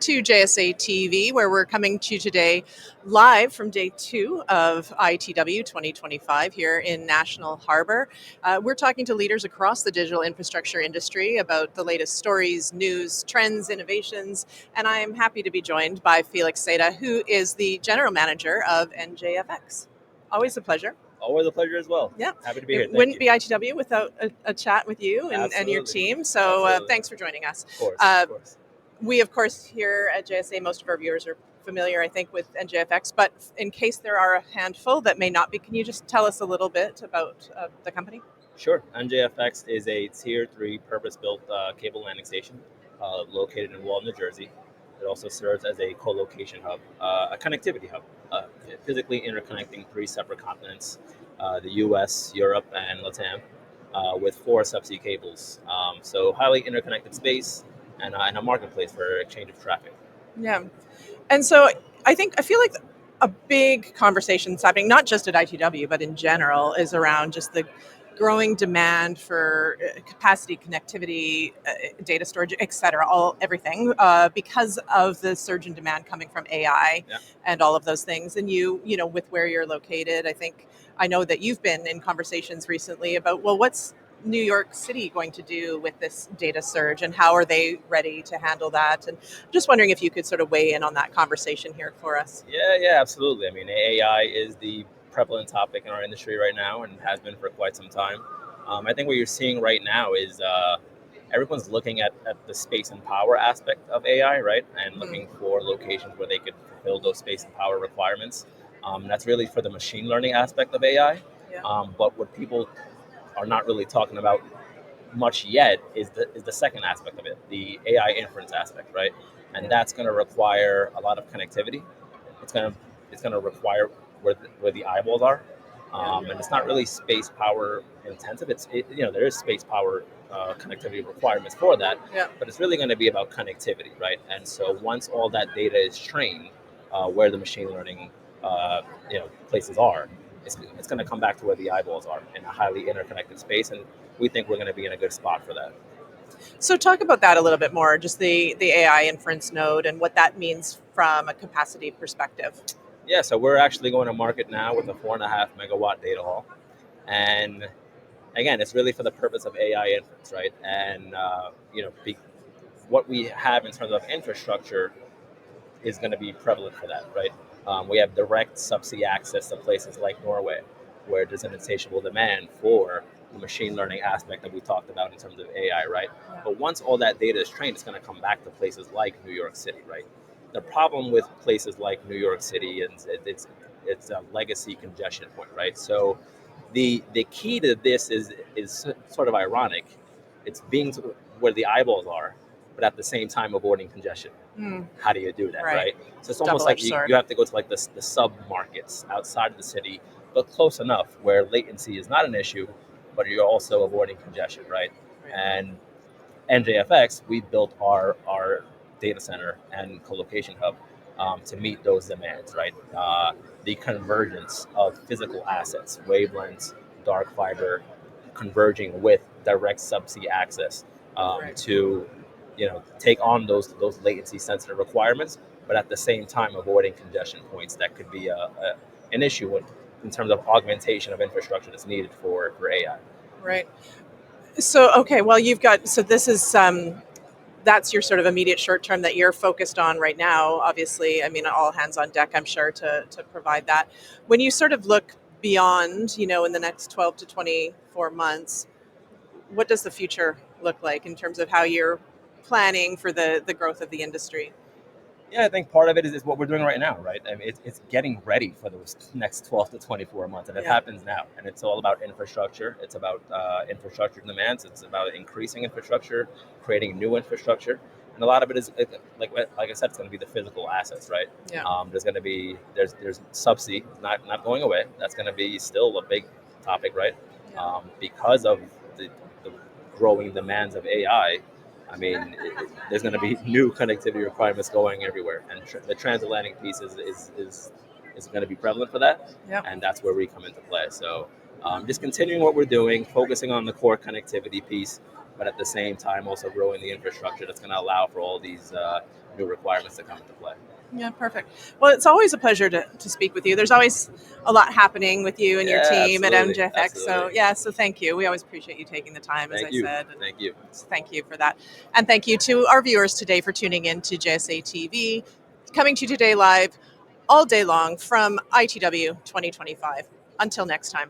to JSA TV, where we're coming to you today live from day 2 of ITW 2025 here in National Harbor. We're talking to leaders across the digital infrastructure industry about the latest stories, news, trends, innovations, and I am happy to be joined by Felix Seda, who is the General Manager of NJFX. Always a pleasure. Always a pleasure as well. Yeah. Happy to be here. It wouldn't be ITW without a chat with you and your team. So thanks for joining us. Of course. We, of course, here at JSA, most of our viewers are familiar, I think, with NJFX. But in case there are a handful that may not be, can you just tell us a little bit about the company? Sure. NJFX is a Tier 3 purpose-built cable landing station located in Walton, New Jersey. It also serves as a co-location hub, a connectivity hub, physically interconnecting 3 separate continents, the U.S., Europe, and LATAM, with 4 subsea cables. So highly interconnected space and a marketplace for exchange of traffic. Yeah. And so I feel like a big conversation that's happening, not just at ITW, but in general, is around just the growing demand for capacity, connectivity, data storage, et cetera, everything, because of the surge in demand coming from AI and all of those things. And you know, with where you're located, I know that you've been in conversations recently about, well, what's New York City going to do with this data surge and how are they ready to handle that? And I'm just wondering if you could sort of weigh in on that conversation here for us. Yeah, absolutely. I mean, AI is the prevalent topic in our industry right now and has been for quite some time. I think what you're seeing right now is everyone's looking at the space and power aspect of AI, right? And looking for locations where they could fulfill those space and power requirements. That's really for the machine learning aspect of AI. But what people are not really talking about much yet is the second aspect of it, the AI inference aspect, right? And that's going to require a lot of connectivity. It's going to require where the eyeballs are, and it's not really space power intensive. There is space power connectivity requirements for that, but it's really going to be about connectivity, right? And so once all that data is trained, where the machine learning places are, it's going to come back to where the eyeballs are in a highly interconnected space, and we think we're going to be in a good spot for that. So talk about that a little bit more, just the AI inference node and what that means from a capacity perspective. Yeah, so we're actually going to market now with a 4.5 megawatt data hall. And again, it's really for the purpose of AI inference, right? And, what we have in terms of infrastructure is going to be prevalent for that, right? We have direct subsea access to places like Norway, where there's an insatiable demand for the machine learning aspect that we talked about in terms of AI, right? But once all that data is trained, it's going to come back to places like New York City, right? The problem with places like New York City is it's a legacy congestion point, right? So the key to this is sort of ironic. It's being where the eyeballs are, but at the same time avoiding congestion. How do you do that, right? So it's almost like you have to go to like the sub markets outside of the city, but close enough where latency is not an issue, but you're also avoiding congestion, right? And NJFX, we built our data center and co-location hub to meet those demands, right? The convergence of physical assets, wavelengths, dark fiber, converging with direct subsea access to take on those latency sensitive requirements, but at the same time avoiding congestion points that could be an issue in terms of augmentation of infrastructure that's needed for AI. Right. So, okay, well, this is, that's your sort of immediate short term that you're focused on right now, obviously. I mean, all hands on deck, I'm sure, to provide that. When you sort of look beyond, in the next 12 to 24 months, what does the future look like in terms of how you're planning for the growth of the industry? Yeah, I think part of it is what we're doing right now, right? I mean, it's getting ready for those next 12 to 24 months, and it happens now. And it's all about infrastructure. It's about infrastructure demands. It's about increasing infrastructure, creating new infrastructure. And a lot of it is, like I said, it's going to be the physical assets, right? There's going to be, there's subsea, not going away. That's going to be still a big topic, right? Because of the growing demands of AI, I mean, there's going to be new connectivity requirements going everywhere, and the transatlantic piece is going to be prevalent for that, and that's where we come into play. So, just continuing what we're doing, focusing on the core connectivity piece, but at the same time also growing the infrastructure that's going to allow for all these new requirements that come into play. Yeah, perfect. Well, it's always a pleasure to speak with you. There's always a lot happening with you and your team at NJFX. So so thank you. We always appreciate you taking the time, as I said. Thank you. Thank you for that. And thank you to our viewers today for tuning in to JSA TV, coming to you today live all day long from ITW 2025. Until next time.